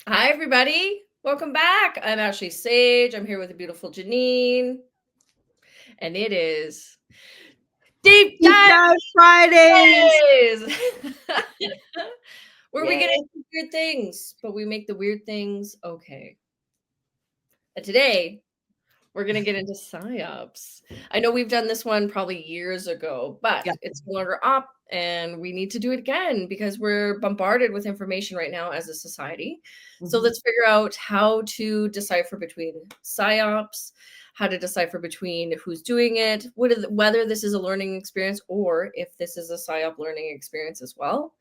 Hi, everybody. Welcome back. I'm Ashley Sage. I'm here with the beautiful Janine. And it is Deep Deep Dive Dive Fridays. Fridays, where we get Yay. into weird things, but we make the weird things okay. And today, we're going to get into psyops. I know we've done this one probably years ago, but Yeah. it's no longer up and we need to do it again because we're bombarded with information right now as a society. So Mhm. let's figure out how to decipher between psyops, how to decipher between who's doing it, whether this is a learning experience or if this is a psyop learning experience as well.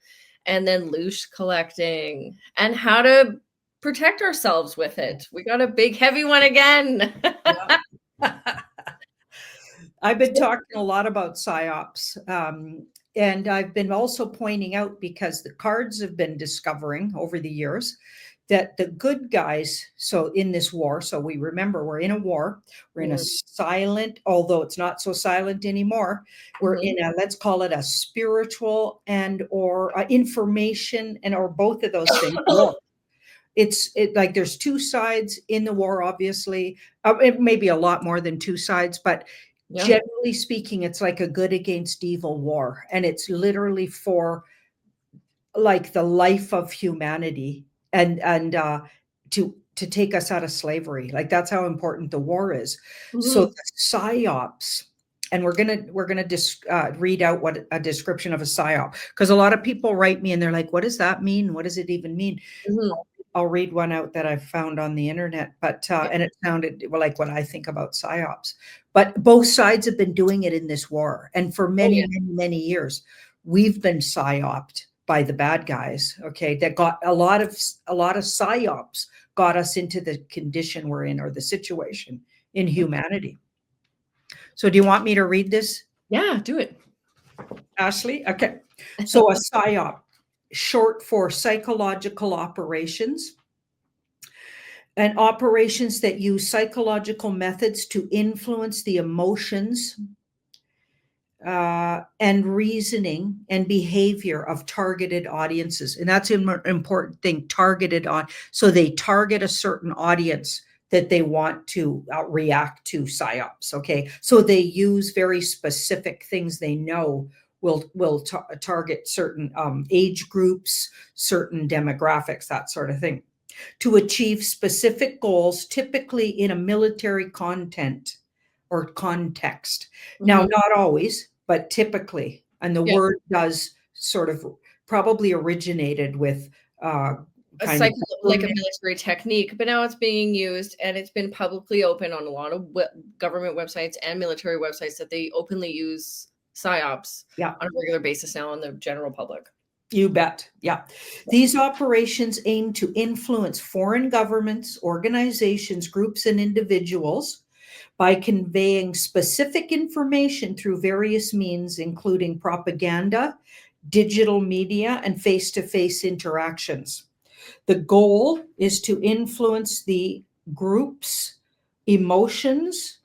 And then loose collecting and how to protect ourselves with it. We got a big heavy one again. Yeah. I've been talking a lot about psyops. And I've been also pointing out, because the cards have been discovering over the years, that the good guys, so in this war, so we remember we're in a war, we're in a silent, although it's not so silent anymore, we're in a, let's call it a spiritual and or information and or both of those things war. It's like there's two sides in the war, obviously. It may be a lot more than two sides, but Yeah. generally speaking, it's like a good against evil war. And it's literally for like the life of humanity and to take us out of slavery. Like that's how important the war is. So Mhm. the psyops, and we're gonna read out what a description of a psyop, because a lot of people write me and they're like, what does that mean? What does it even mean? Mhm. I'll read one out that I've found on the internet, but Yeah. and it sounded like what I think about psyops. But both sides have been doing it in this war, and for Oh, many, yeah. many, many years, we've been psyoped by the bad guys. Okay, that got a lot of psyops got us into the condition we're in, or the situation in humanity. So, do you want me to read this, Yeah, do it. Ashley? Okay. So, a psyop, short for psychological operations, and operations that use psychological methods to influence the emotions and reasoning and behavior of targeted audiences. And that's an important thing, targeted on. So they target a certain audience that they want to react to psyops. Okay. So they use very specific things they know will target certain age groups, certain demographics, that sort of thing, to achieve specific goals, typically in a military content or context. Now, Mhm. not always, but typically. And the Yeah. word does sort of probably originated with uh, A kind of psycho like a military technique, but now it's being used and it's been publicly open on a lot of government websites and military websites that they openly use psyops yeah. on a regular basis now in the general public. You bet. Yeah. These operations aim to influence foreign governments, organizations, groups, and individuals by conveying specific information through various means, including propaganda, digital media, and face to face interactions. The goal is to influence the group's emotions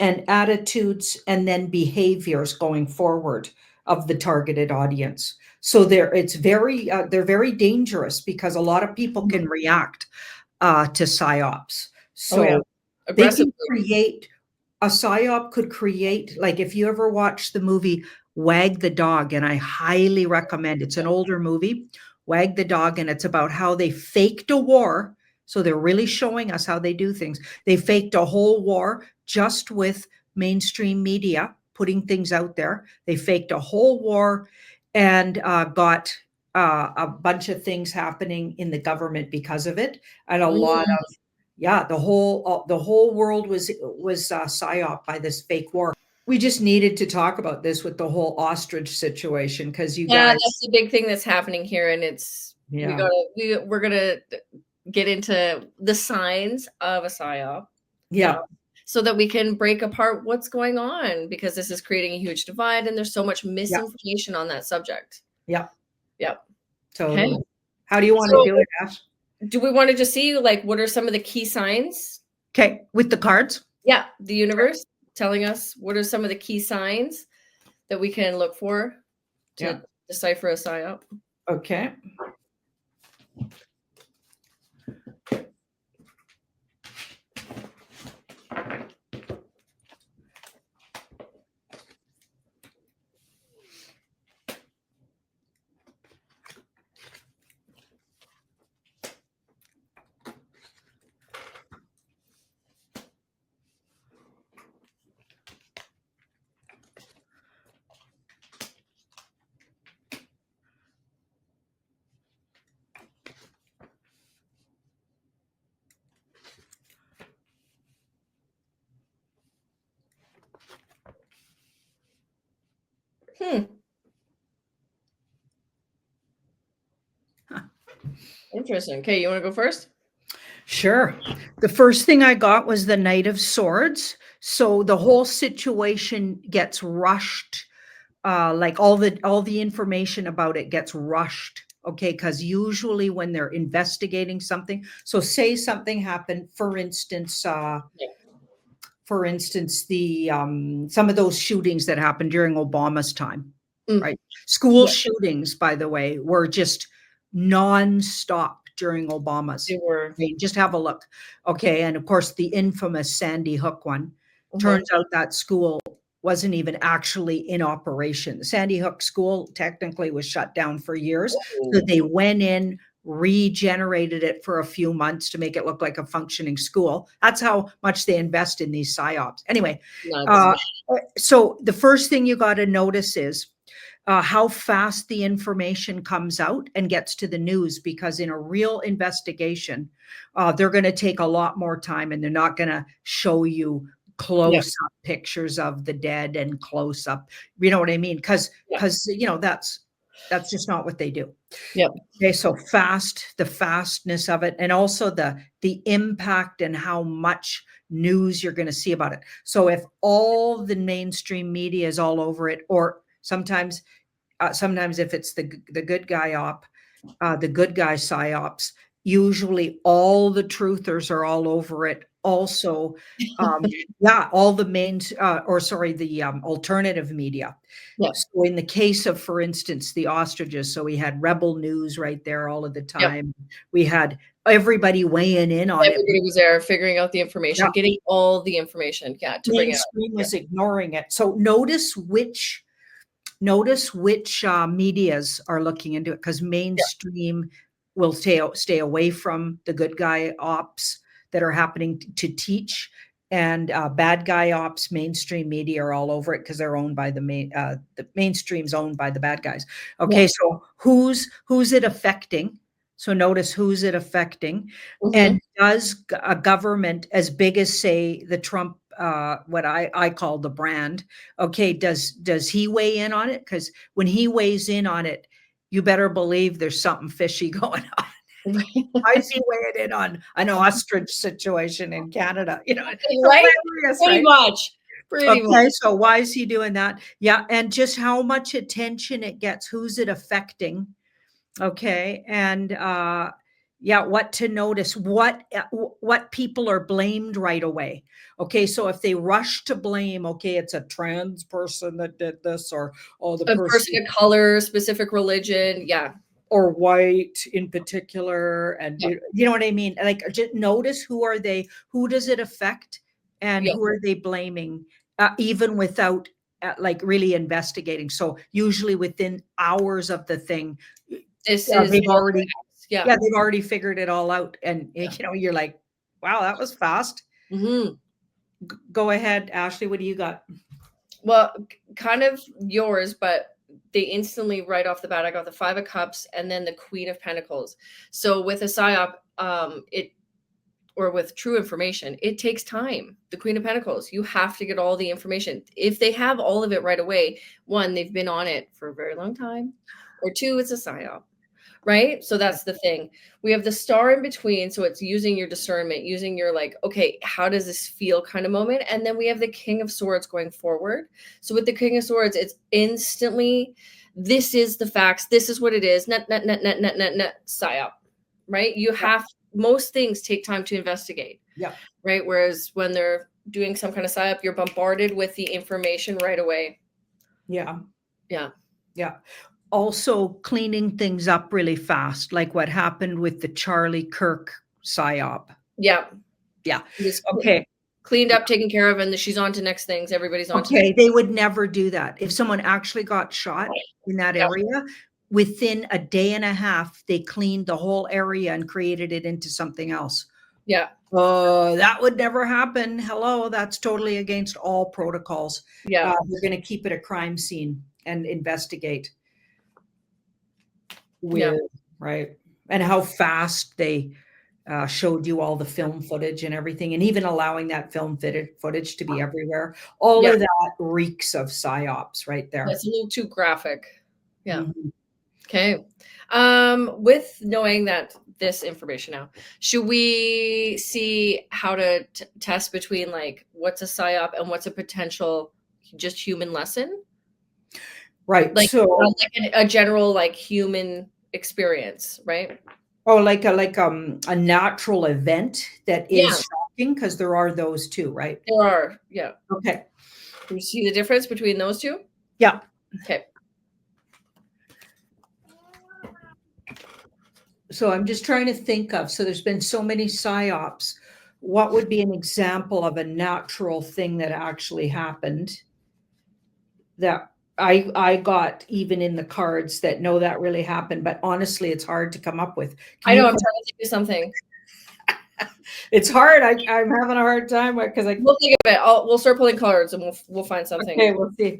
and attitudes and then behaviors going forward of the targeted audience. So they're very dangerous, because a lot of people Mhm. can react to psyops. Oh, yeah. So they can Aggressively. create a psyop could create, like, if you ever watch the movie Wag the Dog, and I highly recommend, it's an older movie, Wag the Dog, and it's about how they faked a war. So they're really showing us how they do things. They faked a whole war just with mainstream media putting things out there. They faked a whole war and got a bunch of things happening in the government because of it, and a lot Mhm. of, yeah, the whole world was psyop by this fake war. We just needed to talk about this with the whole ostrich situation, because you Yeah, guys, that's the big thing that's happening here, and it's yeah, we're gonna get into the signs of a psyop yeah, now, so that we can break apart what's going on, because this is creating a huge divide, and there's so much yeah, misinformation on that subject. yeah, Yep. Okay. totally. How do you want to So, do it, Ash? do we want to just see like what are some of the key signs? Okay, with the cards. Yeah, the universe telling us what are some of the key signs that we can look for Yeah. to decipher a psyop. Okay. Interesting. Okay, you want to go first? Sure. The first thing I got was the Knight of Swords. So the whole situation gets rushed. Like all the information about it gets rushed. Okay, because usually when they're investigating something, so say something happened, Yeah. for instance, the some of those shootings that happened during Obama's time, Mm, right? School yeah, shootings, by the way, were just nonstop during Obama's they were. reign. Just have a look. Okay, and of course, the infamous Sandy Hook one. Mhm. Turns out that school wasn't even actually in operation. Sandy Hook School technically was shut down for years. So Oh, they went in, regenerated it for a few months to make it look like a functioning school. That's how much they invest in these psyops. Anyway, nuts. uh, so the first thing you got to notice is how fast the information comes out and gets to the news, because in a real investigation, they're going to take a lot more time, and they're not going to show you Yeah, close up pictures of the dead and close up, you know what I mean? yeah, That's just not what they do. yeah. Okay, so the fastness of it, and also the impact and how much news you're going to see about it. So if all the mainstream media is all over it, or sometimes if it's the good guy the good guy psyops, usually all the truthers are all over it. Also, yeah, all the the alternative media. Yeah, So in the case of, for instance, the ostriches, so we had Rebel News right there all of the yep. time. We had everybody weighing in on it. Everybody was there figuring out the Yeah, information, getting all the information, yeah, to bring it up. mainstream Yeah, was ignoring it. So notice which medias are looking into it, because yeah, mainstream will stay away from the good guy ops that are happening to teach, and bad guy ops, mainstream media are all over it because they're owned by the mainstream's owned by the bad guys. yeah. Okay, so who's it affecting? So notice who's it affecting, Mhm. and does a government as big as, say, the Trump, what I call the brand, okay, does he weigh in on it? Because when he weighs in on it, you better believe there's something fishy going on. Why is he weighing in on an ostrich situation in Canada? It's Right? hilarious, Pretty right? much, pretty much. Okay, so why is he doing that? Yeah, and just how much attention it gets, who's it affecting? Okay, and yeah, what to notice, what people are blamed right away. Okay, so if they rush to blame, okay, it's a trans person that did this, or oh, the A person person, of color, specific religion, yeah, or white in particular, and yeah, you know what I mean, like, just notice who does it affect, and yeah. who are they blaming, even without like really investigating. So usually within hours of the thing, This is they've all already, yeah, yeah, they've already figured it all out, and, yeah. you're like, "Wow, that was fast." Mhm. Go ahead, Ashley, what do you got? Well, kind of yours, but they instantly right off the bat, I got the 5 of Cups and then the Queen of Pentacles. So with a psyop, it or with true information, it takes time. The Queen of Pentacles, you have to get all the information. If they have all of it right away, one, they've been on it for a very long time, or two, it's a psyop. Right? So Yeah, that's the thing. We have the star in between. So it's using your discernment, using your like, okay, how does this feel kind of moment? And then we have the King of Swords going forward. So with the King of Swords, it's instantly, this is the facts. This is what it is. Psyop. Right? You yeah, have, most things take time to investigate. yeah, Right? Whereas when they're doing some kind of psyop, you're bombarded with the information right away. yeah, Yeah. yeah. Also cleaning things up really fast, like what happened with the Charlie Kirk psyop. Yeah. Yeah, Just okay. cleaned up, taken care of, and she's on to next things. Everybody's on to next. Okay, they would never do that. If someone actually got shot in that Yeah, area, within a day and a half, they cleaned the whole area and created it into something else. yeah, That would never happen. Hello, that's totally against all protocols. yeah, We're going to keep it a crime scene and investigate yeah, with, right? And how fast they showed you all the film footage and everything, and even allowing that film footage to be everywhere. All yeah. of that reeks of psyops right there. That's a little too graphic. Yeah, Mhm. Okay. With knowing that this information now, should we see how to test between like what's a psyop and what's a potential just human lesson? Right. Like, So, like a general like human experience, right? oh, like a natural event that Yeah, is shocking, because there are those too, right? there are. Yeah. Okay. Do you see the difference between those two? Yeah. Okay. So I'm just trying to think of, so there's been so many psyops. What would be an example of a natural thing that actually happened that I got even in the cards that no, that really happened, but honestly, it's hard to come up with. Can I know you I'm come? trying to think of something. It's hard. I'm having a hard time because I, We'll think of it. We'll start pulling cards and we'll find something. okay, we'll see.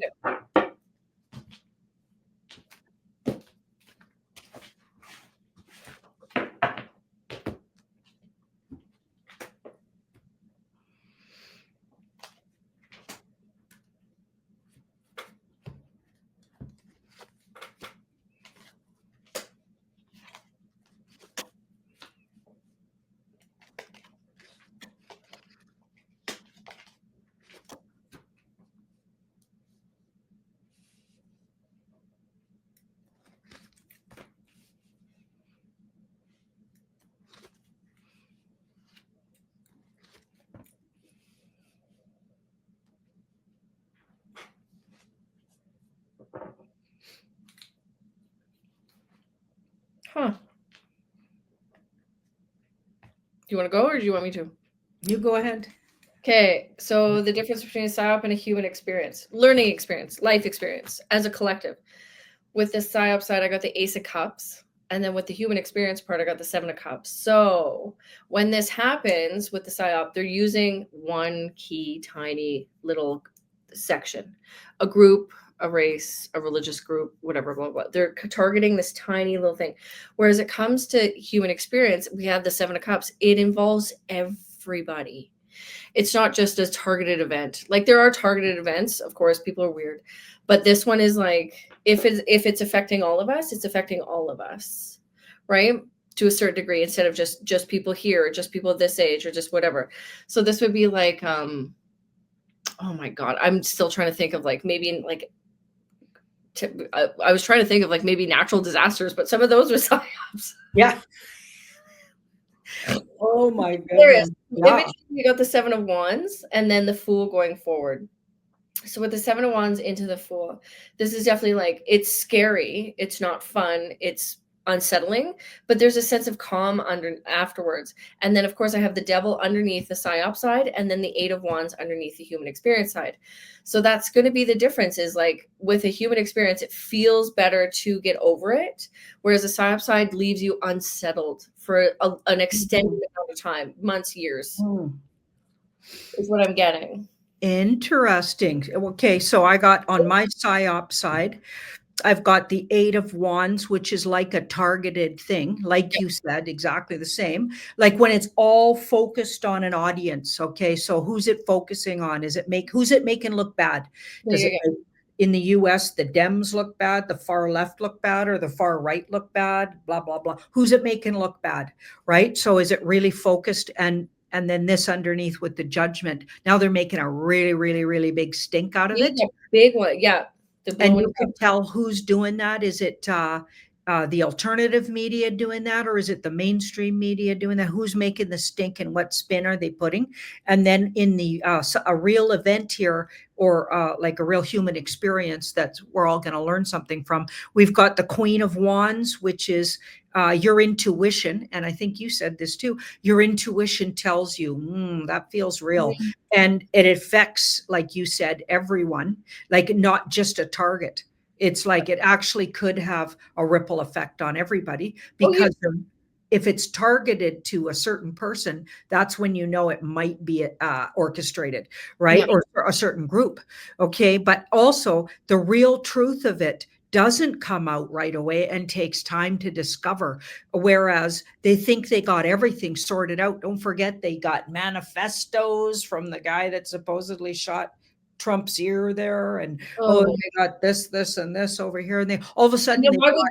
Huh. Do you want to go or do you want me to? You go ahead. Okay, so the difference between a psyop and a human experience, learning experience, life experience as a collective. With the psyop side, I got the Ace of Cups. And then with the human experience part, I got the Seven of Cups. So when this happens with the psyop, they're using one key, tiny little section, a group, a race, a religious group, whatever, blah, blah. They're targeting this tiny little thing. Whereas it comes to human experience, we have the Seven of Cups. It involves everybody. It's not just a targeted event. Like there are targeted events, of course, people are weird, but this one is like if it's affecting all of us, it's affecting all of us, right? To a certain degree, instead of just people here, or just people this age, or just whatever. So this would be like, oh my god, I'm still trying to think of like maybe like. I was trying to think of like maybe natural disasters, but some of those were psyops. Yeah. Oh my There is. goodness. In Yeah. between, you got the Seven of Wands and then the Fool going forward. So with the Seven of Wands into the Fool, this is definitely like it's scary. It's not fun. It's unsettling, but there's a sense of calm under afterwards. And then of course I have the Devil underneath the psyop side, and then the Eight of Wands underneath the human experience side. So that's going to be the difference. Is like with a human experience, it feels better to get over it, whereas the psyop side leaves you unsettled for an extended amount of time, months, years, is what I'm getting. Interesting. Okay, so I got on my psyop side, I've got the Eight of Wands, which is like a targeted thing, like you said, exactly the same. Like when it's all focused on an audience. Okay, so who's it focusing on? Who's it making look bad? There Does you it go. make, in the US, the Dems look bad, the far left look bad, or the far right look bad? Blah blah blah. Who's it making look bad? Right. So is it really focused? And then this underneath with the Judgment. Now they're making a really, really, really big stink out of These it. are big one. Yeah. The And blowing you up. can tell who's doing that. Is it the alternative media doing that, or is it the mainstream media doing that? Who's making the stink and what spin are they putting? And then in the a real event here, or like a real human experience that we're all going to learn something from, we've got the Queen of Wands, which is your intuition. And I think you said this too. Your intuition tells you that feels real. Mhm. And it affects, like you said, everyone, like not just a target. It's like it actually could have a ripple effect on everybody, Oh, yeah. because if it's targeted to a certain person, that's when you know it might be orchestrated, Yeah. right? Or a certain group. Okay. But also, the real truth of it doesn't come out right away and takes time to discover. Whereas they think they got everything sorted out. Don't forget, they got manifestos from the guy that supposedly shot Trump's ear there, and oh, Oh, they got this, and this over here, and they all of a and sudden then they why would got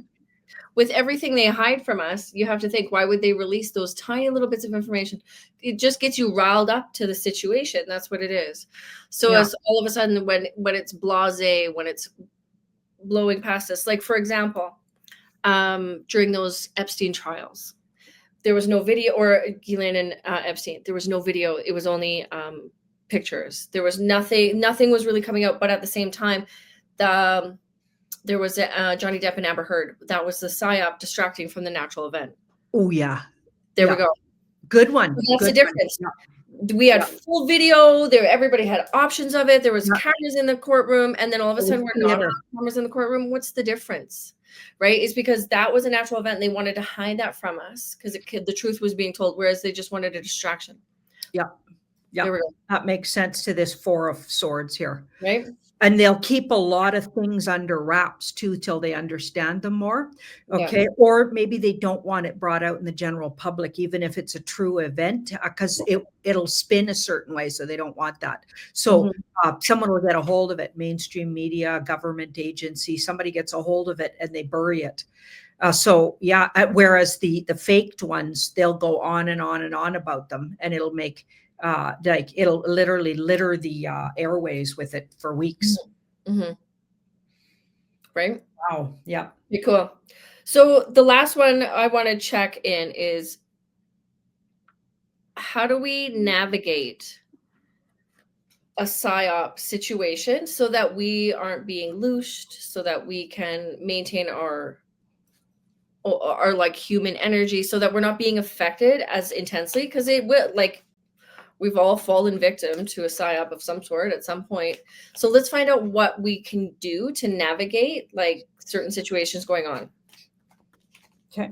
with everything they hide from us, you have to think, why would they release those tiny little bits of information? It just gets you riled up to the situation. That's what it is. So Yeah. as all of a sudden, when it's blasé, when it's blowing past us, like for example, during those Epstein trials, there was no video, or Ghislaine and Epstein, there was no video. It was only pictures. There was nothing was really coming out. But at the same time, there was Johnny Depp and Amber Heard. That was the psyop distracting from the natural event. Oh yeah. There Yeah. we go. Good one. That's the Good one. difference. Yeah. We had Yeah. full video there. Everybody had options of it. There was Yeah. cameras in the courtroom, and then all of a sudden we're not Theater. cameras in the courtroom. What's the difference? Right? It's because that was a natural event and they wanted to hide that from us because the truth was being told, whereas they just wanted a distraction. Yeah. Yeah. There we go. That makes sense to this Four of Swords here. Right? And they'll keep a lot of things under wraps too till they understand them more. Okay. Yeah. Or maybe they don't want it brought out in the general public, even if it's a true event, because it'll spin a certain way. So they don't want that. So someone will get a hold of it, mainstream media, government agency, somebody gets a hold of it and they bury it. So yeah, whereas the faked ones, they'll go on and on and on about them, and it'll make like it'll literally litter the airways with it for weeks. Mm-hmm. Right? Wow. Yeah. Okay, cool. So the last one I want to check in is, how do we navigate a psyop situation so that we aren't being loosed, so that we can maintain our like human energy, so that we're not being affected as intensely? Because it will, like, we've all fallen victim to a psyop of some sort at some point. So let's find out what we can do to navigate like certain situations going on. Okay.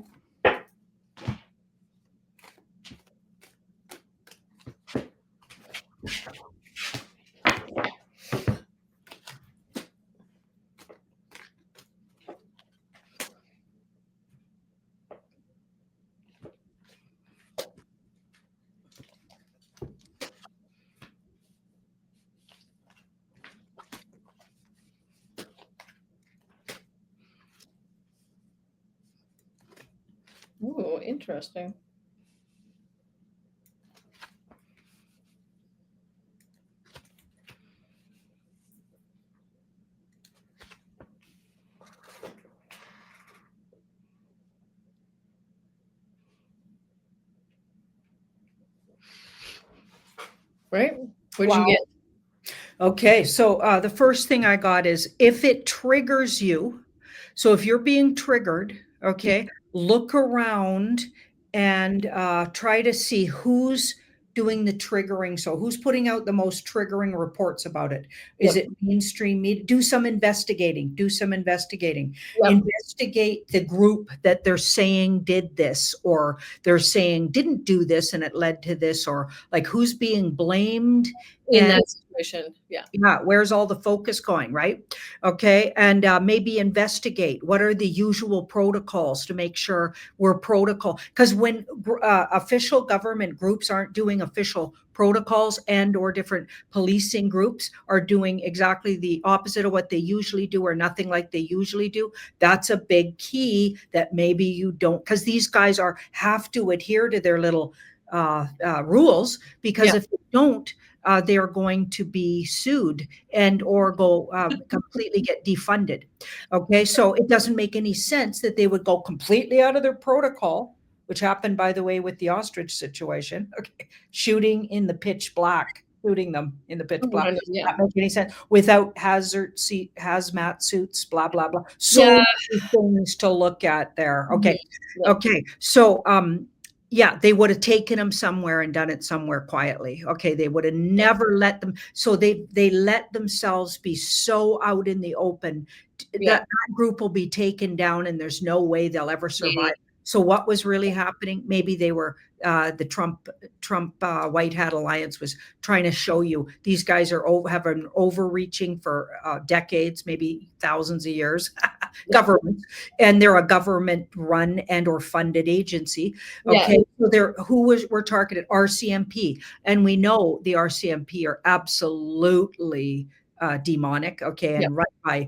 Ooh, interesting. Right? What did you get? Okay, so the first thing I got is, if it triggers you, so if you're being triggered, okay, look around and try to see who's doing the triggering. So who's putting out the most triggering reports about it? Is it mainstream media? Do some investigating. Investigate the group that they're saying did this, or they're saying didn't do this and it led to this, or like who's being blamed In that situation. Yeah. Where's all the focus going, right? Okay. And maybe investigate what are the usual protocols to make sure we're protocol. Because when official government groups aren't doing official protocols, and or different policing groups are doing exactly the opposite of what they usually do, or nothing like they usually do, that's a big key that maybe you don't, because these guys have to adhere to their little rules, because if they don't, they are going to be sued and or go completely get defunded. Okay, so it doesn't make any sense that they would go completely out of their protocol, which happened, by the way, with the ostrich situation. Okay, shooting in the pitch black, shooting them in the pitch black. Not make any sense without hazmat suits, blah blah blah. So many things to look at there. Okay, okay, so yeah, they would have taken them somewhere and done it somewhere quietly. Okay, they would have never let them. So they let themselves be so out in the open that group will be taken down, and there's no way they'll ever survive. So what was really happening? Maybe they were the Trump White Hat Alliance was trying to show you these guys have been overreaching for decades, maybe thousands of years, government, and they're a government run and or funded agency. Okay, so we're targeted? RCMP, and we know the RCMP are absolutely demonic. Okay, and run by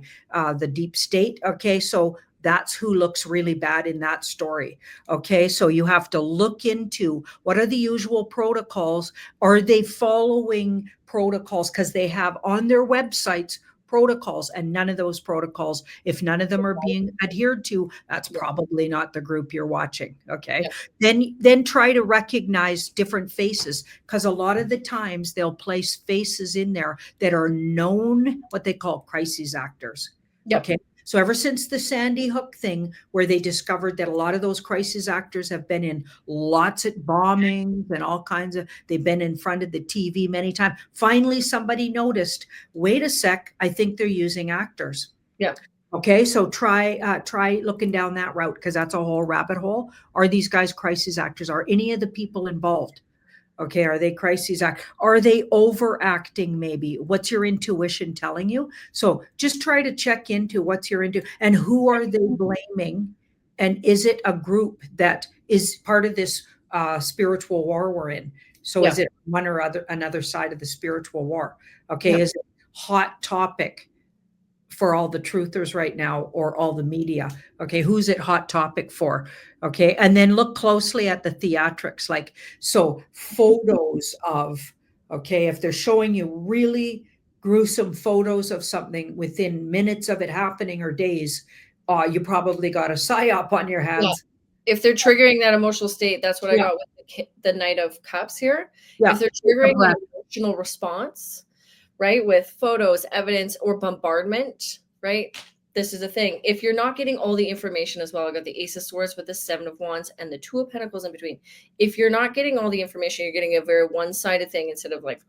the deep state. Okay, so That's who looks really bad in that story. Okay. So you have to look into what are the usual protocols. Are they following protocols? Because they have on their websites protocols, and none of those protocols, if none of them are being adhered to, that's Yeah. probably not the group you're watching. Okay. Yeah. Then try to recognize different faces, because a lot of the times they'll place faces in there that are known, what they call crises actors. Yeah. Okay. So ever since the Sandy Hook thing, where they discovered that a lot of those crisis actors have been in lots of bombings and all kinds of, they've been in front of the TV many times. Finally, somebody noticed, wait a sec, I think they're using actors. Yeah. Okay, so try looking down that route, because that's a whole rabbit hole. Are these guys crisis actors? Are any of the people involved? Okay, are they crises act? Are they overacting maybe? What's your intuition telling you? So just try to check into what's your into and who are they blaming? And is it a group that is part of this spiritual war we're in? So Yeah. is it one or other another side of the spiritual war? Okay, Yeah. is it hot topic for all the truthers right now, or all the media? Okay, who's it hot topic for? Okay, and then look closely at the theatrics, like, so photos of, okay, if they're showing you really gruesome photos of something within minutes of it happening or days, you probably got a psyop on your Yeah. hands. If they're triggering that emotional state, that's what I Yeah, got with the Knight of Cups here. yeah, If they're take a triggering an breath. emotional response, right, with photos, evidence, or bombardment, right? This is the thing. If you're not getting all the information as well, I got the Ace of Swords with the Seven of Wands and the Two of Pentacles in between. If you're not getting all the information, you're getting a very one-sided thing instead of like,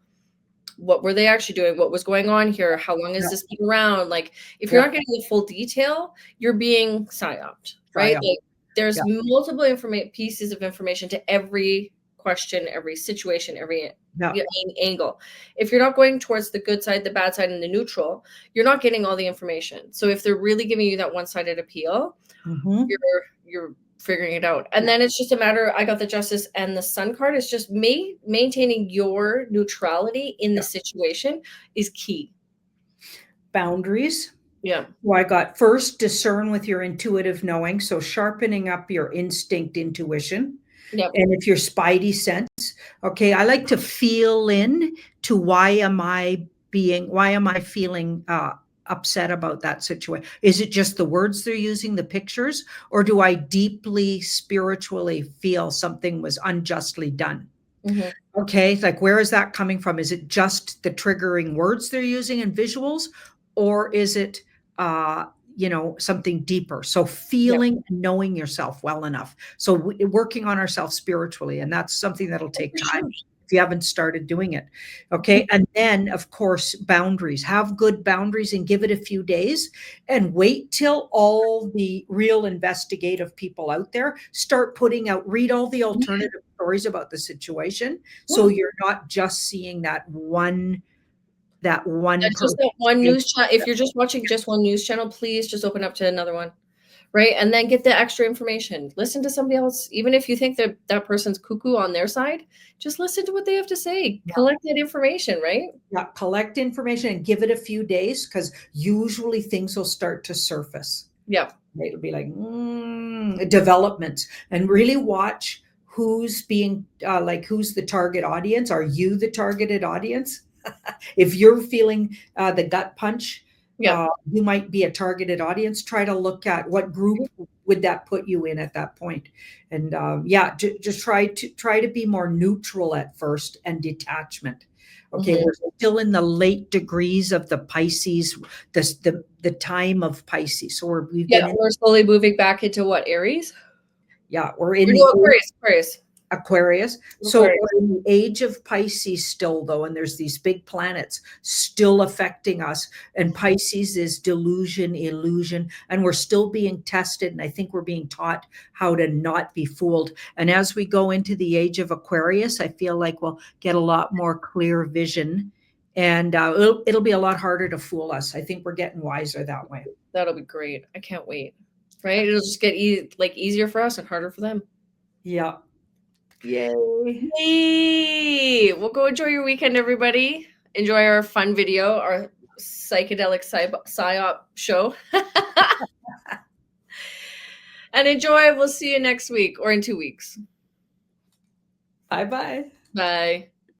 what were they actually doing? What was going on here? How long has Yeah, this been around? Like, if you're yeah, not getting the full detail, you're being psyoped, right? psyop. Like, there's Yeah, multiple pieces of information to every question, every situation, every yeah. angle. If you're not going towards the good side, the bad side, and the neutral, you're not getting all the information. So if they're really giving you that one-sided appeal, Mhm. you're figuring it out. And then it's just a matter, I got the Justice and the Sun card. It's just maintaining your neutrality in the Yeah. situation is key. Boundaries. Yeah. Well, I got first, discern with your intuitive knowing. So sharpening up your instinct intuition. Yep. And if your spidey sense, okay, I like to feel in to why am I feeling upset about that situation? Is it just the words they're using, the pictures, or do I deeply spiritually feel something was unjustly done? Mhm. Okay, like, where is that coming from? Is it just the triggering words they're using and visuals, or is it, uh, something deeper? So Yep. feeling and knowing yourself well enough. So working on ourselves spiritually, and that's something that'll take For time sure. if you haven't started doing it. Okay, and then of course boundaries. Have good boundaries and give it a few days, and wait till all the real investigative people out there start putting out. Read all the alternative stories about the situation, so Yeah. you're not just seeing that one That's just person. that one news channel. If you're just watching just one news channel, please just open up to another one, right? And then get the extra information. Listen to somebody else. Even if you think that that person's cuckoo on their side, just listen to what they have to say. Collect that information, right? Yeah, collect information and give it a few days, because usually things will start to surface. Yeah. It'll be like developments, and really watch who's being who's the target audience. Are you the targeted audience? If you're feeling the gut punch, Yeah. you might be a targeted audience. Try to look at what group would that put you in at that point, and just try to be more neutral at first, and detachment. Okay, Mhm. we're still in the late degrees of the Pisces, the time of Pisces. So we've Yeah. been in, We're slowly moving back into what? Aries? yeah, we're Or in no, the Aquarius. Aquarius. Aquarius. So Aquarius. we're in the age of Pisces still, though, and there's these big planets still affecting us. And Pisces is delusion, illusion, and we're still being tested. And I think we're being taught how to not be fooled. And as we go into the age of Aquarius, I feel like we'll get a lot more clear vision, and it'll be a lot harder to fool us. I think we're getting wiser that way. That'll be great. I can't wait. Right? It'll just get easier for us and harder for them. Yeah. Yay. Yay! Well, go enjoy your weekend, everybody. Enjoy our fun video, our psychedelic psyop show. And enjoy. We'll see you next week or in 2 weeks. Bye-bye. Bye.